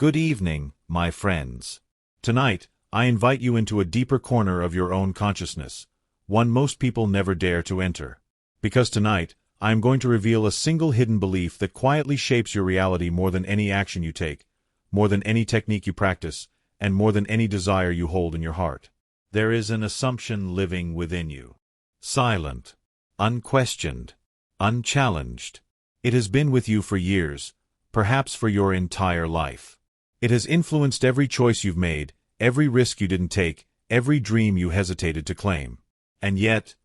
Good evening, my friends. Tonight, I invite you into a deeper corner of your own consciousness, one most people never dare to enter. Because tonight, I am going to reveal a single hidden belief that quietly shapes your reality more than any action you take, more than any technique you practice, and more than any desire you hold in your heart. There is an assumption living within you. Silent, unquestioned, unchallenged. It has been with you for years, perhaps for your entire life. It has influenced every choice you've made, every risk you didn't take, every dream you hesitated to claim. And yet,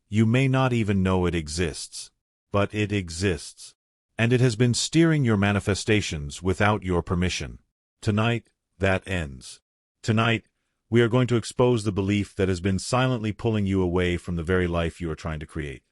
you may not even know it exists. But it exists. And it has been steering your manifestations without your permission. Tonight, that ends. Tonight, we are going to expose the belief that has been silently pulling you away from the very life you are trying to create.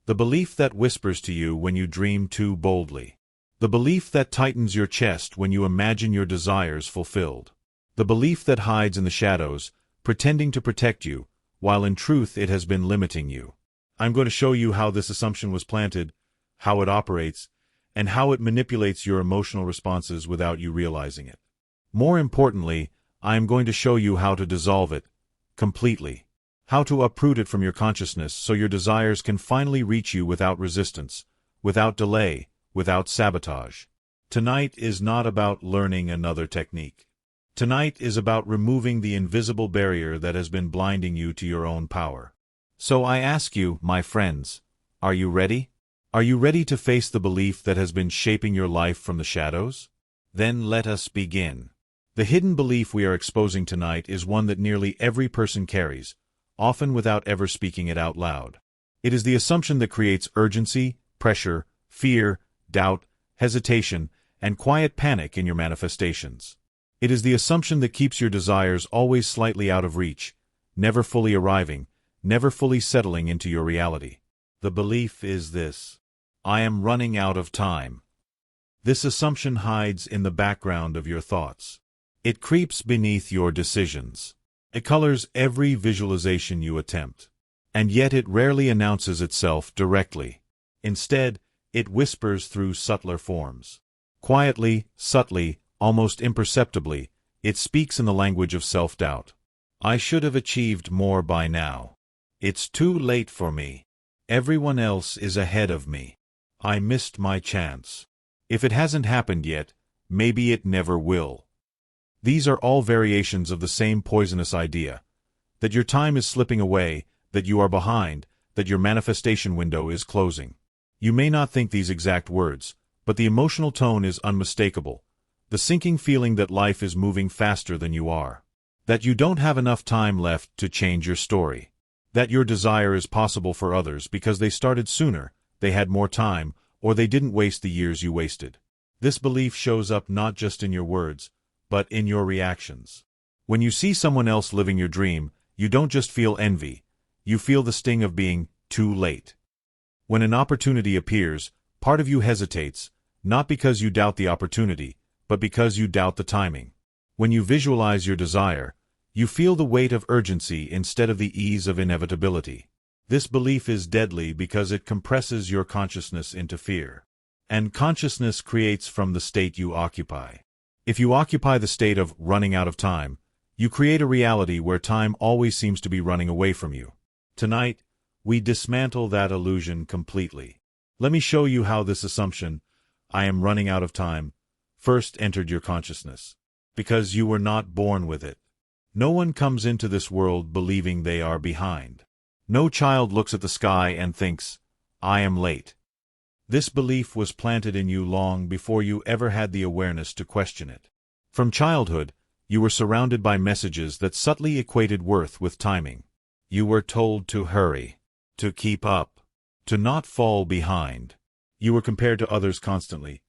The belief that whispers to you when you dream too boldly. The belief that tightens your chest when you imagine your desires fulfilled. The belief that hides in the shadows, pretending to protect you, while in truth it has been limiting you. I'm going to show you how this assumption was planted, how it operates, and how it manipulates your emotional responses without you realizing it. More importantly, I am going to show you how to dissolve it, completely. How to uproot it from your consciousness so your desires can finally reach you without resistance, without delay, without sabotage. Tonight is not about learning another technique. Tonight is about removing the invisible barrier that has been blinding you to your own power. So I ask you, my friends, are you ready? Are you ready to face the belief that has been shaping your life from the shadows? Then let us begin. The hidden belief we are exposing tonight is one that nearly every person carries, often without ever speaking it out loud. It is the assumption that creates urgency, pressure, fear, doubt, hesitation, and quiet panic in your manifestations. It is the assumption that keeps your desires always slightly out of reach, never fully arriving, never fully settling into your reality. The belief is this: I am running out of time. This assumption hides in the background of your thoughts. It creeps beneath your decisions. It colors every visualization you attempt. And yet it rarely announces itself directly. Instead, it whispers through subtler forms. Quietly, subtly, almost imperceptibly, it speaks in the language of self-doubt. I should have achieved more by now. It's too late for me. Everyone else is ahead of me. I missed my chance. If it hasn't happened yet, maybe it never will. These are all variations of the same poisonous idea, that your time is slipping away, that you are behind, that your manifestation window is closing. You may not think these exact words, but the emotional tone is unmistakable. The sinking feeling that life is moving faster than you are. That you don't have enough time left to change your story. That your desire is possible for others because they started sooner, they had more time, or they didn't waste the years you wasted. This belief shows up not just in your words, but in your reactions. When you see someone else living your dream, you don't just feel envy, you feel the sting of being too late. When an opportunity appears, part of you hesitates, not because you doubt the opportunity, but because you doubt the timing. When you visualize your desire, you feel the weight of urgency instead of the ease of inevitability. This belief is deadly because it compresses your consciousness into fear. And consciousness creates from the state you occupy. If you occupy the state of running out of time, you create a reality where time always seems to be running away from you. Tonight, we dismantle that illusion completely. Let me show you how this assumption, I am running out of time, first entered your consciousness. Because you were not born with it. No one comes into this world believing they are behind. No child looks at the sky and thinks, I am late. This belief was planted in you long before you ever had the awareness to question it. From childhood, you were surrounded by messages that subtly equated worth with timing. You were told to hurry, to keep up, to not fall behind. You were compared to others constantly.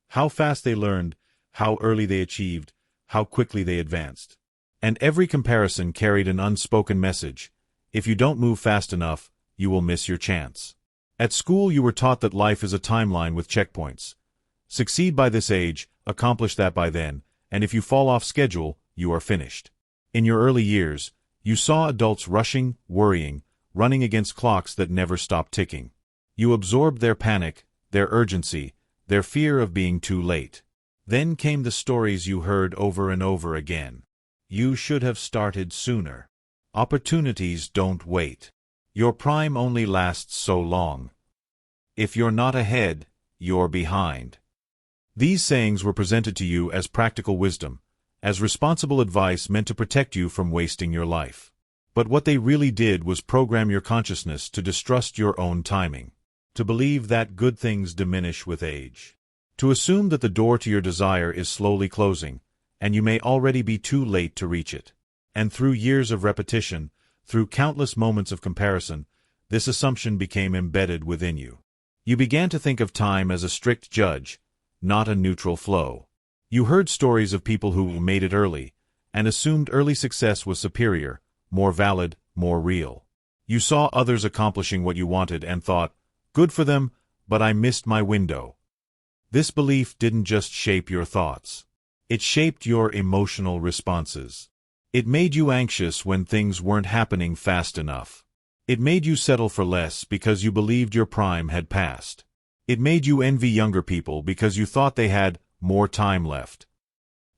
How fast they learned, how early they achieved, how quickly they advanced. And every comparison carried an unspoken message. If you don't move fast enough, you will miss your chance. At school you were taught that life is a timeline with checkpoints. Succeed by this age, accomplish that by then, and if you fall off schedule, you are finished. In your early years, you saw adults rushing, worrying, running against clocks that never stopped ticking. You absorbed their panic, their urgency, their fear of being too late. Then came the stories you heard over and over again. You should have started sooner. Opportunities don't wait. Your prime only lasts so long. If you're not ahead, you're behind. These sayings were presented to you as practical wisdom, as responsible advice meant to protect you from wasting your life. But what they really did was program your consciousness to distrust your own timing, to believe that good things diminish with age, to assume that the door to your desire is slowly closing, and you may already be too late to reach it. And through years of repetition, through countless moments of comparison, this assumption became embedded within you. You began to think of time as a strict judge, not a neutral flow. You heard stories of people who made it early, and assumed early success was superior, more valid, more real. You saw others accomplishing what you wanted and thought, good for them, but I missed my window. This belief didn't just shape your thoughts. It shaped your emotional responses. It made you anxious when things weren't happening fast enough. It made you settle for less because you believed your prime had passed. It made you envy younger people because you thought they had more time left.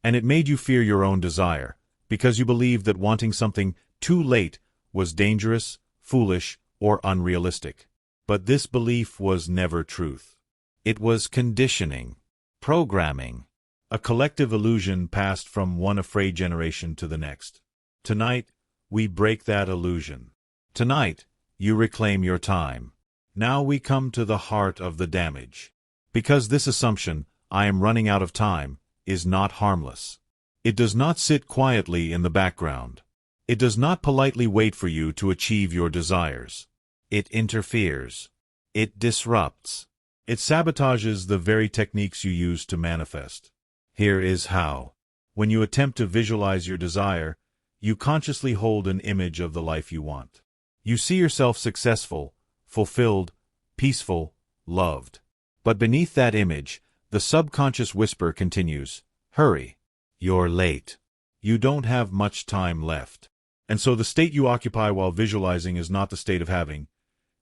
And it made you fear your own desire, because you believed that wanting something too late was dangerous, foolish, or unrealistic. But this belief was never truth. It was conditioning, programming, a collective illusion passed from one afraid generation to the next. Tonight, we break that illusion. Tonight, you reclaim your time. Now we come to the heart of the damage. Because this assumption, I am running out of time, is not harmless. It does not sit quietly in the background. It does not politely wait for you to achieve your desires. It interferes. It disrupts. It sabotages the very techniques you use to manifest. Here is how. When you attempt to visualize your desire, you consciously hold an image of the life you want. You see yourself successful, fulfilled, peaceful, loved. But beneath that image, the subconscious whisper continues, hurry. You're late. You don't have much time left. And so the state you occupy while visualizing is not the state of having.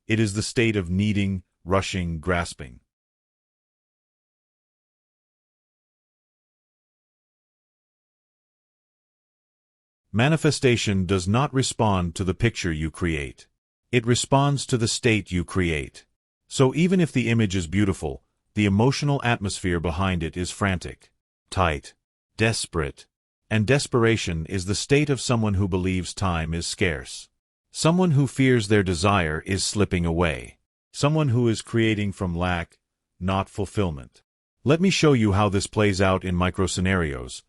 It is the state of needing, rushing, grasping. Manifestation does not respond to the picture you create. It responds to the state you create. So even if the image is beautiful, the emotional atmosphere behind it is frantic, tight, desperate. And desperation is the state of someone who believes time is scarce. Someone who fears their desire is slipping away. Someone who is creating from lack, not fulfillment. Let me show you how this plays out in micro-scenarios.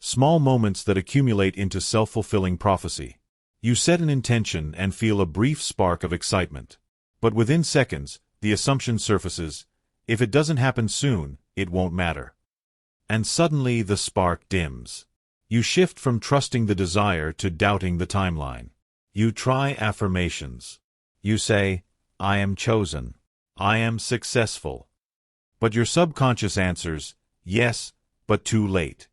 Small moments that accumulate into self-fulfilling prophecy. You set an intention and feel a brief spark of excitement. But within seconds, the assumption surfaces, if it doesn't happen soon, it won't matter. And suddenly the spark dims. You shift from trusting the desire to doubting the timeline. You try affirmations. You say, I am chosen. I am successful. But your subconscious answers, yes, but too late.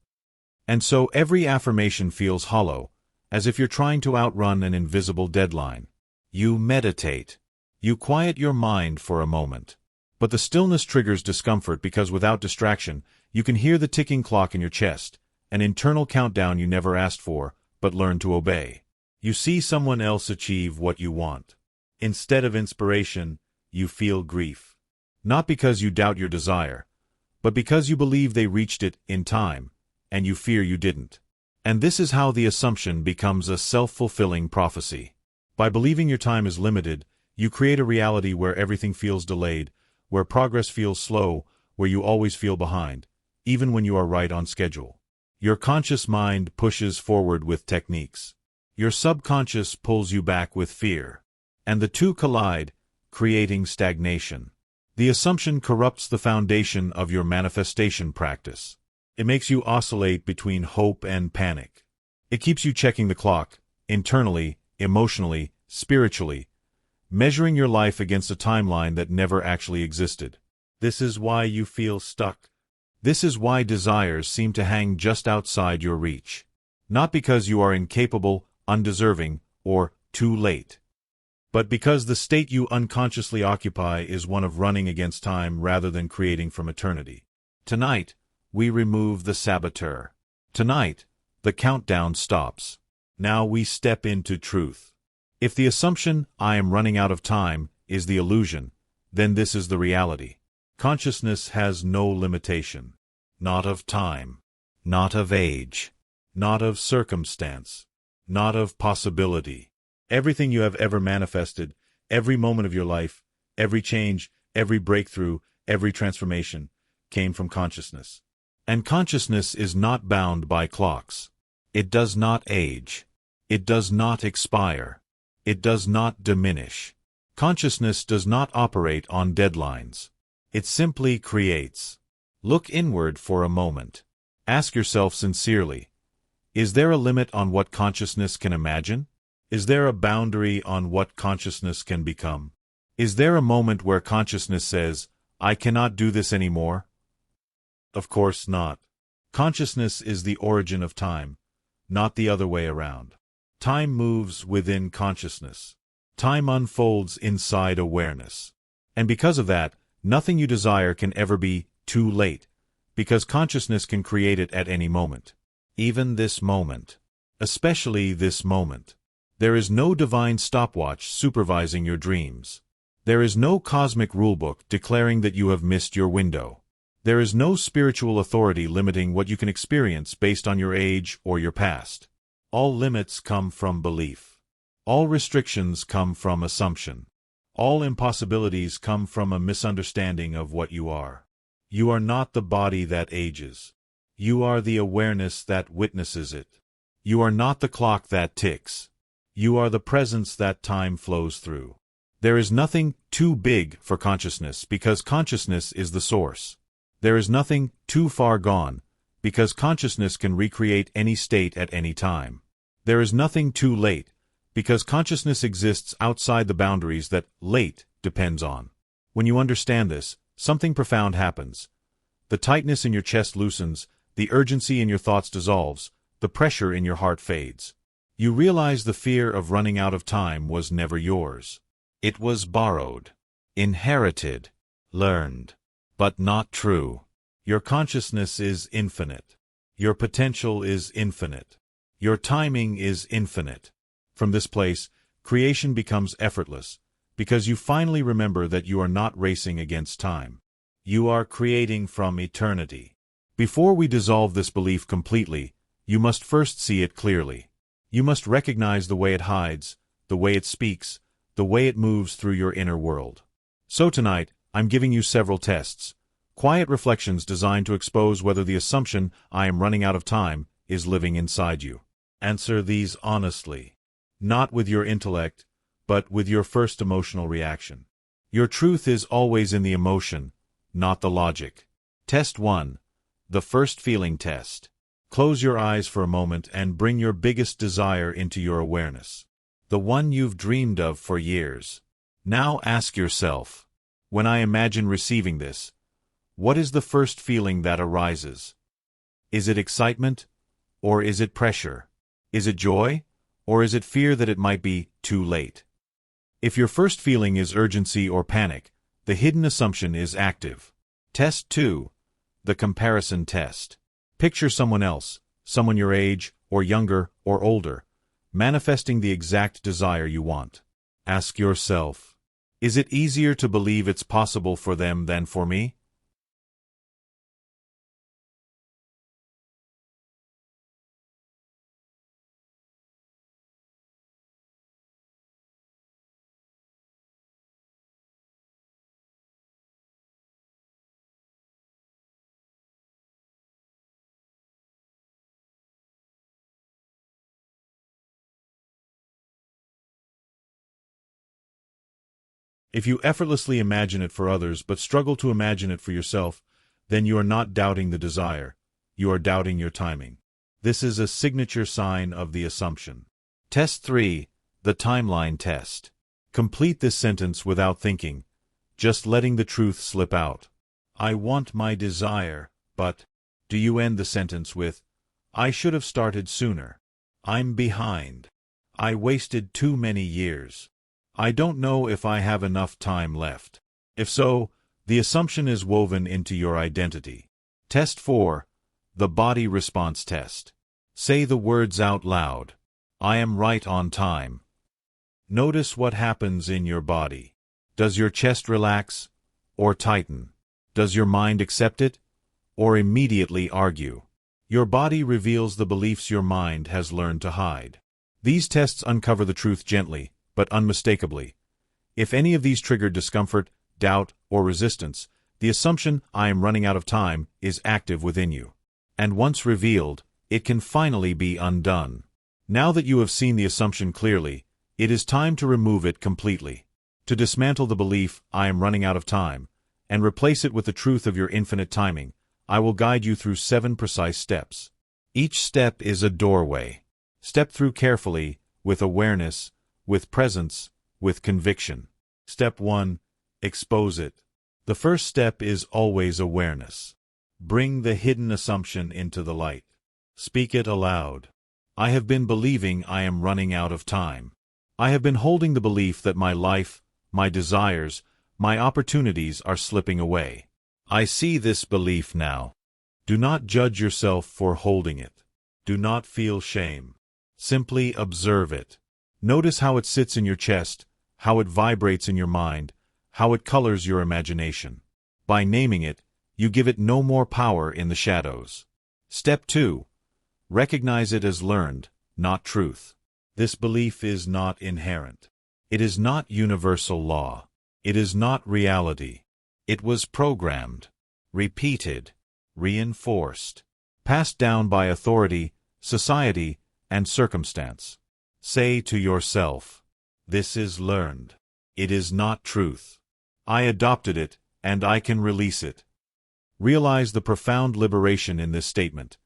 And so every affirmation feels hollow, as if you're trying to outrun an invisible deadline. You meditate. You quiet your mind for a moment. But the stillness triggers discomfort because without distraction, you can hear the ticking clock in your chest, an internal countdown you never asked for, but learned to obey. You see someone else achieve what you want. Instead of inspiration, you feel grief. Not because you doubt your desire, but because you believe they reached it in time, and you fear you didn't. And this is how the assumption becomes a self-fulfilling prophecy. By believing your time is limited, you create a reality where everything feels delayed, where progress feels slow, where you always feel behind, even when you are right on schedule. Your conscious mind pushes forward with techniques. Your subconscious pulls you back with fear. And the two collide, creating stagnation. The assumption corrupts the foundation of your manifestation practice. It makes you oscillate between hope and panic. It keeps you checking the clock, internally, emotionally, spiritually, measuring your life against a timeline that never actually existed. This is why you feel stuck. This is why desires seem to hang just outside your reach. Not because you are incapable, undeserving, or too late, but because the state you unconsciously occupy is one of running against time rather than creating from eternity. Tonight, we remove the saboteur. Tonight, the countdown stops. Now we step into truth. If the assumption, I am running out of time, is the illusion, then this is the reality. Consciousness has no limitation. Not of time. Not of age. Not of circumstance. Not of possibility. Everything you have ever manifested, every moment of your life, every change, every breakthrough, every transformation, came from consciousness. And consciousness is not bound by clocks. It does not age. It does not expire. It does not diminish. Consciousness does not operate on deadlines. It simply creates. Look inward for a moment. Ask yourself sincerely, is there a limit on what consciousness can imagine? Is there a boundary on what consciousness can become? Is there a moment where consciousness says, I cannot do this anymore? Of course not. Consciousness is the origin of time, not the other way around. Time moves within consciousness. Time unfolds inside awareness. And because of that, nothing you desire can ever be too late, because consciousness can create it at any moment. Even this moment. Especially this moment. There is no divine stopwatch supervising your dreams. There is no cosmic rulebook declaring that you have missed your window. There is no spiritual authority limiting what you can experience based on your age or your past. All limits come from belief. All restrictions come from assumption. All impossibilities come from a misunderstanding of what you are. You are not the body that ages. You are the awareness that witnesses it. You are not the clock that ticks. You are the presence that time flows through. There is nothing too big for consciousness because consciousness is the source. There is nothing too far gone because consciousness can recreate any state at any time. There is nothing too late because consciousness exists outside the boundaries that late depends on. When you understand this, something profound happens. The tightness in your chest loosens, the urgency in your thoughts dissolves, the pressure in your heart fades. You realize the fear of running out of time was never yours. It was borrowed, inherited, learned, but not true. Your consciousness is infinite. Your potential is infinite. Your timing is infinite. From this place, creation becomes effortless, because you finally remember that you are not racing against time. You are creating from eternity. Before we dissolve this belief completely, you must first see it clearly. You must recognize the way it hides, the way it speaks, the way it moves through your inner world. So tonight, I'm giving you several tests, quiet reflections designed to expose whether the assumption, I am running out of time, is living inside you. Answer these honestly. Not with your intellect, but with your first emotional reaction. Your truth is always in the emotion, not the logic. Test 1. The first feeling test. Close your eyes for a moment and bring your biggest desire into your awareness. The one you've dreamed of for years. Now ask yourself, when I imagine receiving this, what is the first feeling that arises? Is it excitement, or is it pressure? Is it joy, or is it fear that it might be too late? If your first feeling is urgency or panic, the hidden assumption is active. Test 2. The comparison test. Picture someone else, someone your age, or younger, or older, manifesting the exact desire you want. Ask yourself, is it easier to believe it's possible for them than for me? If you effortlessly imagine it for others but struggle to imagine it for yourself, then you are not doubting the desire, you are doubting your timing. This is a signature sign of the assumption. Test 3. The timeline test. Complete this sentence without thinking, just letting the truth slip out. I want my desire, but... Do you end the sentence with, I should have started sooner. I'm behind. I wasted too many years. I don't know if I have enough time left. If so, the assumption is woven into your identity. Test 4. The Body Response Test. Say the words out loud. I am right on time. Notice what happens in your body. Does your chest relax or tighten? Does your mind accept it or immediately argue? Your body reveals the beliefs your mind has learned to hide. These tests uncover the truth gently, but unmistakably. If any of these trigger discomfort, doubt, or resistance, the assumption, I am running out of time, is active within you. And once revealed, it can finally be undone. Now that you have seen the assumption clearly, it is time to remove it completely. To dismantle the belief, I am running out of time, and replace it with the truth of your infinite timing, I will guide you through 7 precise steps. Each step is a doorway. Step through carefully, with awareness, with presence, with conviction. Step 1. Expose it. The first step is always awareness. Bring the hidden assumption into the light. Speak it aloud. I have been believing I am running out of time. I have been holding the belief that my life, my desires, my opportunities are slipping away. I see this belief now. Do not judge yourself for holding it. Do not feel shame. Simply observe it. Notice how it sits in your chest, how it vibrates in your mind, how it colors your imagination. By naming it, you give it no more power in the shadows. Step 2. Recognize it as learned, not truth. This belief is not inherent. It is not universal law. It is not reality. It was programmed, repeated, reinforced, passed down by authority, society, and circumstance. Say to yourself, this is learned. It is not truth. I adopted it, and I can release it. Realize the profound liberation in this statement.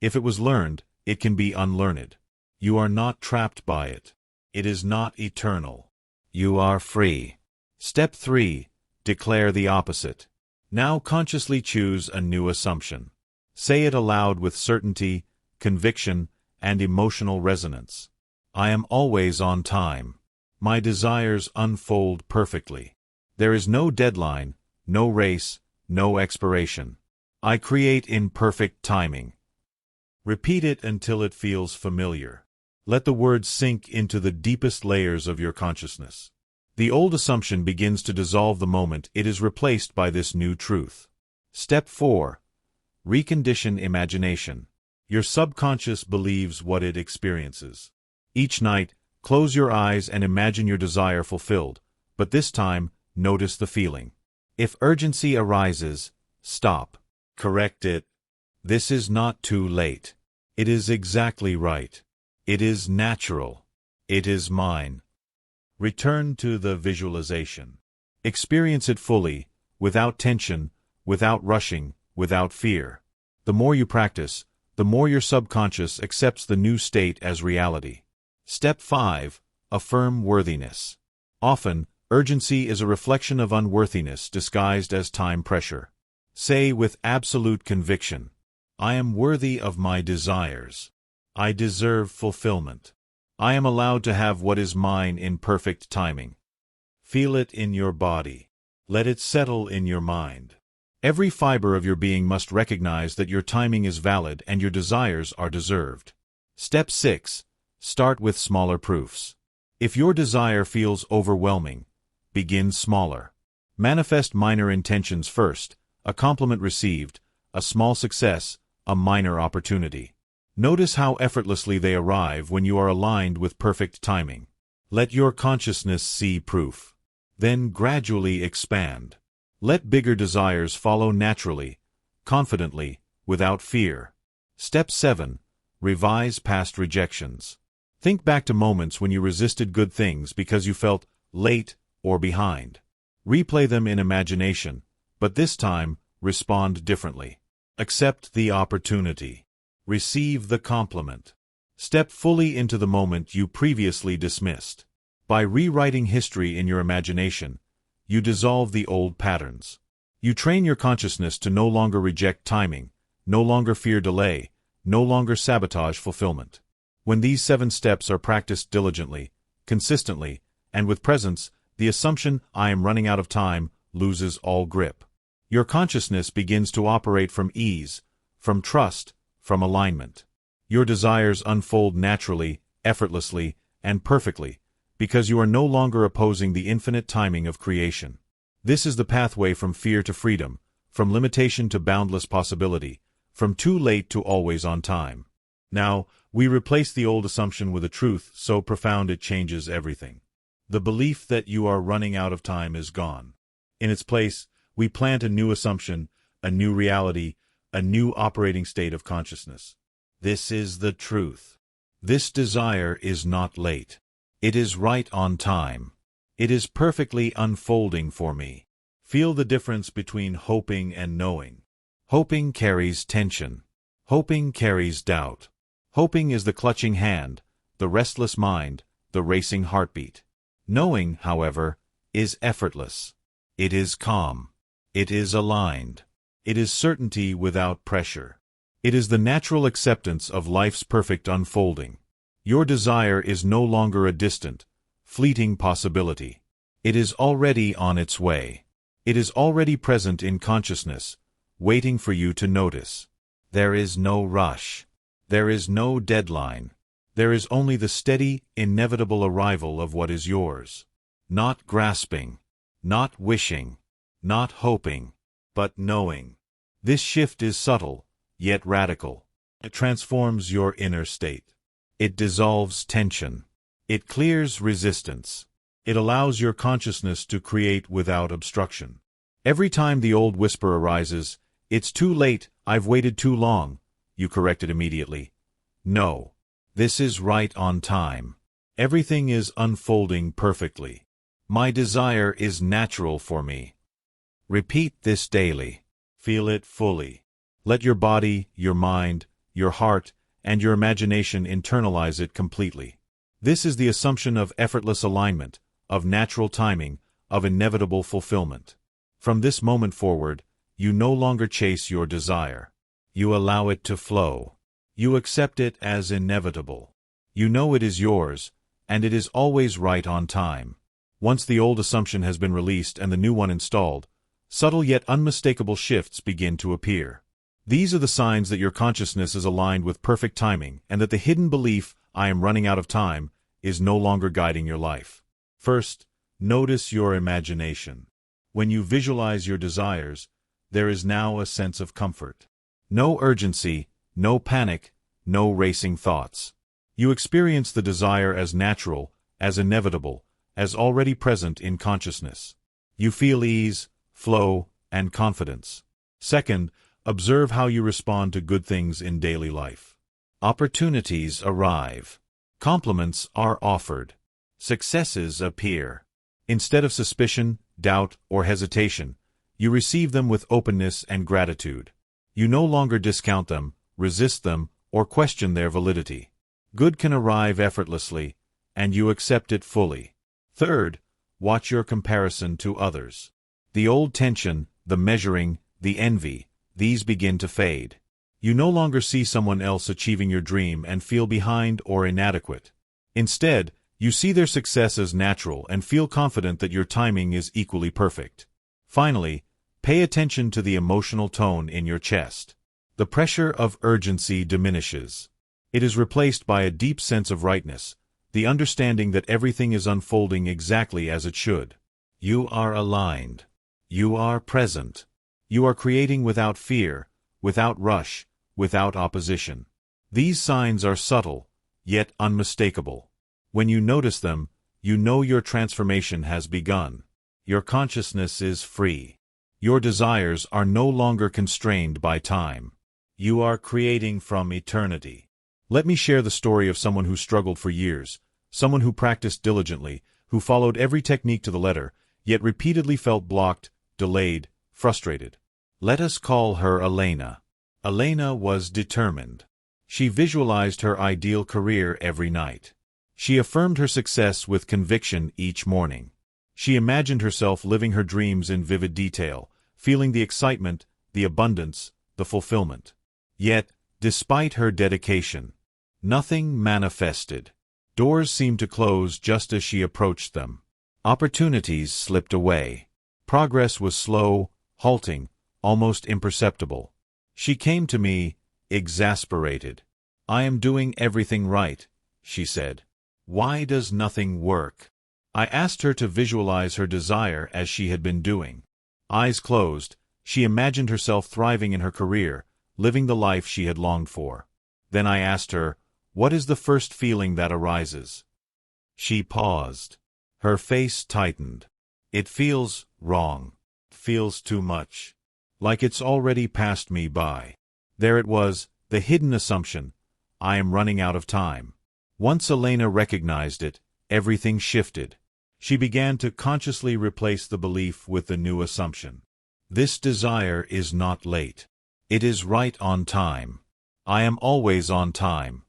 If it was learned, it can be unlearned. You are not trapped by it. It is not eternal. You are free. Step 3. Declare the opposite. Now consciously choose a new assumption. Say it aloud with certainty, conviction, and emotional resonance. I am always on time. My desires unfold perfectly. There is no deadline, no race, no expiration. I create in perfect timing. Repeat it until it feels familiar. Let the words sink into the deepest layers of your consciousness. The old assumption begins to dissolve the moment it is replaced by this new truth. Step 4. Recondition imagination. Your subconscious believes what it experiences. Each night, close your eyes and imagine your desire fulfilled, but this time, notice the feeling. If urgency arises, stop. Correct it. This is not too late. It is exactly right. It is natural. It is mine. Return to the visualization. Experience it fully, without tension, without rushing, without fear. The more you practice, the more your subconscious accepts the new state as reality. Step 5. Affirm worthiness. Often, urgency is a reflection of unworthiness disguised as time pressure. Say with absolute conviction, I am worthy of my desires. I deserve fulfillment. I am allowed to have what is mine in perfect timing. Feel it in your body. Let it settle in your mind. Every fiber of your being must recognize that your timing is valid and your desires are deserved. Step 6. Start with smaller proofs. If your desire feels overwhelming, begin smaller. Manifest minor intentions first, a compliment received, a small success, a minor opportunity. Notice how effortlessly they arrive when you are aligned with perfect timing. Let your consciousness see proof. Then gradually expand. Let bigger desires follow naturally, confidently, without fear. Step 7. Revise past rejections. Think back to moments when you resisted good things because you felt late or behind. Replay them in imagination, but this time, respond differently. Accept the opportunity. Receive the compliment. Step fully into the moment you previously dismissed. By rewriting history in your imagination, you dissolve the old patterns. You train your consciousness to no longer reject timing, no longer fear delay, no longer sabotage fulfillment. When these 7 steps are practiced diligently, consistently, and with presence, the assumption, I am running out of time, loses all grip. Your consciousness begins to operate from ease, from trust, from alignment. Your desires unfold naturally, effortlessly, and perfectly, because you are no longer opposing the infinite timing of creation. This is the pathway from fear to freedom, from limitation to boundless possibility, from too late to always on time. Now, we replace the old assumption with a truth so profound it changes everything. The belief that you are running out of time is gone. In its place, we plant a new assumption, a new reality, a new operating state of consciousness. This is the truth. This desire is not late. It is right on time. It is perfectly unfolding for me. Feel the difference between hoping and knowing. Hoping carries tension. Hoping carries doubt. Hoping is the clutching hand, the restless mind, the racing heartbeat. Knowing, however, is effortless. It is calm. It is aligned. It is certainty without pressure. It is the natural acceptance of life's perfect unfolding. Your desire is no longer a distant, fleeting possibility. It is already on its way. It is already present in consciousness, waiting for you to notice. There is no rush. There is no deadline. There is only the steady, inevitable arrival of what is yours. Not grasping, not wishing, not hoping, but knowing. This shift is subtle, yet radical. It transforms your inner state. It dissolves tension. It clears resistance. It allows your consciousness to create without obstruction. Every time the old whisper arises, "It's too late, I've waited too long," you correct it immediately. No. This is right on time. Everything is unfolding perfectly. My desire is natural for me. Repeat this daily. Feel it fully. Let your body, your mind, your heart, and your imagination internalize it completely. This is the assumption of effortless alignment, of natural timing, of inevitable fulfillment. From this moment forward, you no longer chase your desire. You allow it to flow. You accept it as inevitable. You know it is yours, and it is always right on time. Once the old assumption has been released and the new one installed, subtle yet unmistakable shifts begin to appear. These are the signs that your consciousness is aligned with perfect timing and that the hidden belief, "I am running out of time," is no longer guiding your life. First, notice your imagination. When you visualize your desires, there is now a sense of comfort. No urgency, no panic, no racing thoughts. You experience the desire as natural, as inevitable, as already present in consciousness. You feel ease, flow, and confidence. Second, observe how you respond to good things in daily life. Opportunities arrive. Compliments are offered. Successes appear. Instead of suspicion, doubt, or hesitation, you receive them with openness and gratitude. You no longer discount them, resist them, or question their validity. Good can arrive effortlessly, and you accept it fully. Third, watch your comparison to others. The old tension, the measuring, the envy, these begin to fade. You no longer see someone else achieving your dream and feel behind or inadequate. Instead, you see their success as natural and feel confident that your timing is equally perfect. Finally, pay attention to the emotional tone in your chest. The pressure of urgency diminishes. It is replaced by a deep sense of rightness, the understanding that everything is unfolding exactly as it should. You are aligned. You are present. You are creating without fear, without rush, without opposition. These signs are subtle, yet unmistakable. When you notice them, you know your transformation has begun. Your consciousness is free. Your desires are no longer constrained by time. You are creating from eternity. Let me share the story of someone who struggled for years, someone who practiced diligently, who followed every technique to the letter, yet repeatedly felt blocked, delayed, frustrated. Let us call her Elena. Elena was determined. She visualized her ideal career every night. She affirmed her success with conviction each morning. She imagined herself living her dreams in vivid detail, feeling the excitement, the abundance, the fulfillment. Yet, despite her dedication, nothing manifested. Doors seemed to close just as she approached them. Opportunities slipped away. Progress was slow, halting, almost imperceptible. She came to me, exasperated. "I am doing everything right," she said. "Why does nothing work?" I asked her to visualize her desire as she had been doing. Eyes closed, she imagined herself thriving in her career, living the life she had longed for. Then I asked her, "What is the first feeling that arises?" She paused. Her face tightened. "It feels wrong. Feels too much. Like it's already passed me by." There it was, the hidden assumption. I am running out of time. Once Elena recognized it, everything shifted. She began to consciously replace the belief with the new assumption. This desire is not late. It is right on time. I am always on time.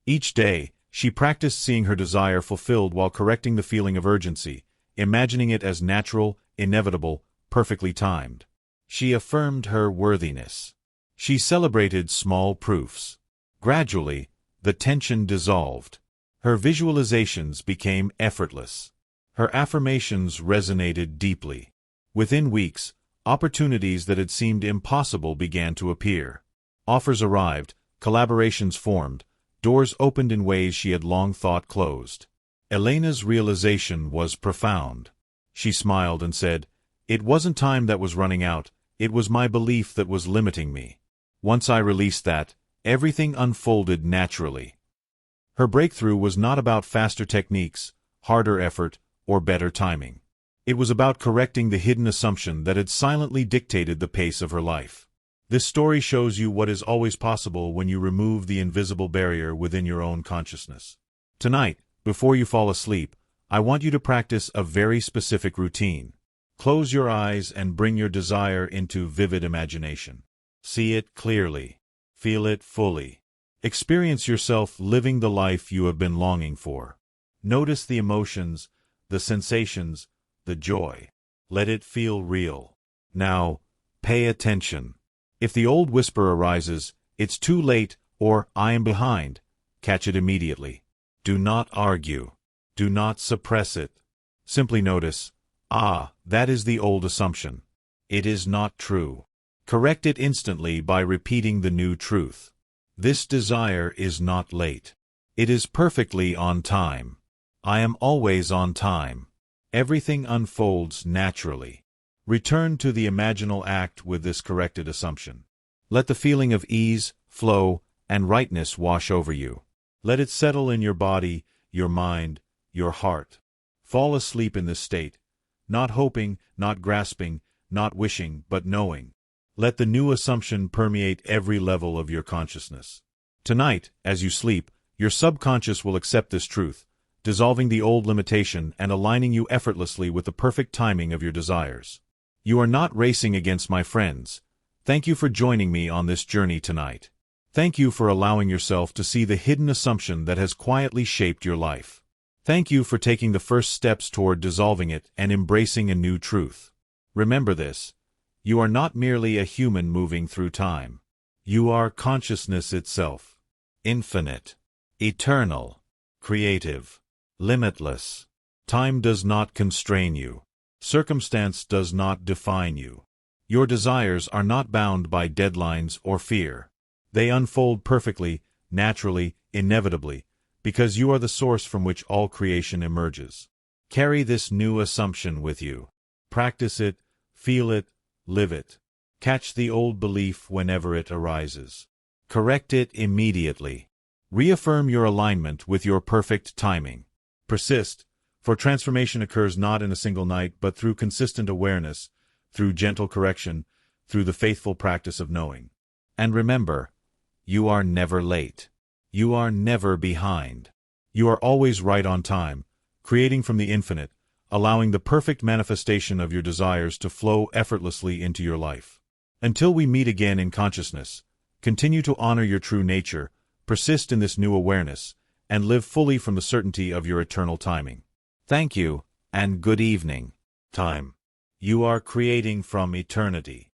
Each day, she practiced seeing her desire fulfilled while correcting the feeling of urgency, imagining it as natural, inevitable, perfectly timed. She affirmed her worthiness. She celebrated small proofs. Gradually, the tension dissolved. Her visualizations became effortless. Her affirmations resonated deeply. Within weeks, opportunities that had seemed impossible began to appear. Offers arrived, collaborations formed, doors opened in ways she had long thought closed. Elena's realization was profound. She smiled and said, "It wasn't time that was running out, it was my belief that was limiting me. Once I released that, everything unfolded naturally." Her breakthrough was not about faster techniques, harder effort, or better timing. It was about correcting the hidden assumption that had silently dictated the pace of her life. This story shows you what is always possible when you remove the invisible barrier within your own consciousness. Tonight, before you fall asleep, I want you to practice a very specific routine. Close your eyes and bring your desire into vivid imagination. See it clearly. Feel it fully. Experience yourself living the life you have been longing for. Notice the emotions, the sensations, the joy. Let it feel real. Now, pay attention. If the old whisper arises, "It's too late," or "I am behind," catch it immediately. Do not argue. Do not suppress it. Simply notice, that is the old assumption. It is not true. Correct it instantly by repeating the new truth. This desire is not late. It is perfectly on time. I am always on time. Everything unfolds naturally. Return to the imaginal act with this corrected assumption. Let the feeling of ease, flow, and rightness wash over you. Let it settle in your body, your mind, your heart. Fall asleep in this state, not hoping, not grasping, not wishing, but knowing. Let the new assumption permeate every level of your consciousness. Tonight, as you sleep, your subconscious will accept this truth, dissolving the old limitation and aligning you effortlessly with the perfect timing of your desires. You are not racing against my friends. Thank you for joining me on this journey tonight. Thank you for allowing yourself to see the hidden assumption that has quietly shaped your life. Thank you for taking the first steps toward dissolving it and embracing a new truth. Remember this. You are not merely a human moving through time. You are consciousness itself. Infinite. Eternal. Creative. Limitless. Time does not constrain you. Circumstance does not define you. Your desires are not bound by deadlines or fear. They unfold perfectly, naturally, inevitably, because you are the source from which all creation emerges. Carry this new assumption with you. Practice it, feel it, live it. Catch the old belief whenever it arises. Correct it immediately. Reaffirm your alignment with your perfect timing. Persist, for transformation occurs not in a single night, but through consistent awareness, through gentle correction, through the faithful practice of knowing. And remember, you are never late. You are never behind. You are always right on time, creating from the infinite, allowing the perfect manifestation of your desires to flow effortlessly into your life. Until we meet again in consciousness, continue to honor your true nature, persist in this new awareness, and live fully from the certainty of your eternal timing. Thank you, and good evening. Time. You are creating from eternity.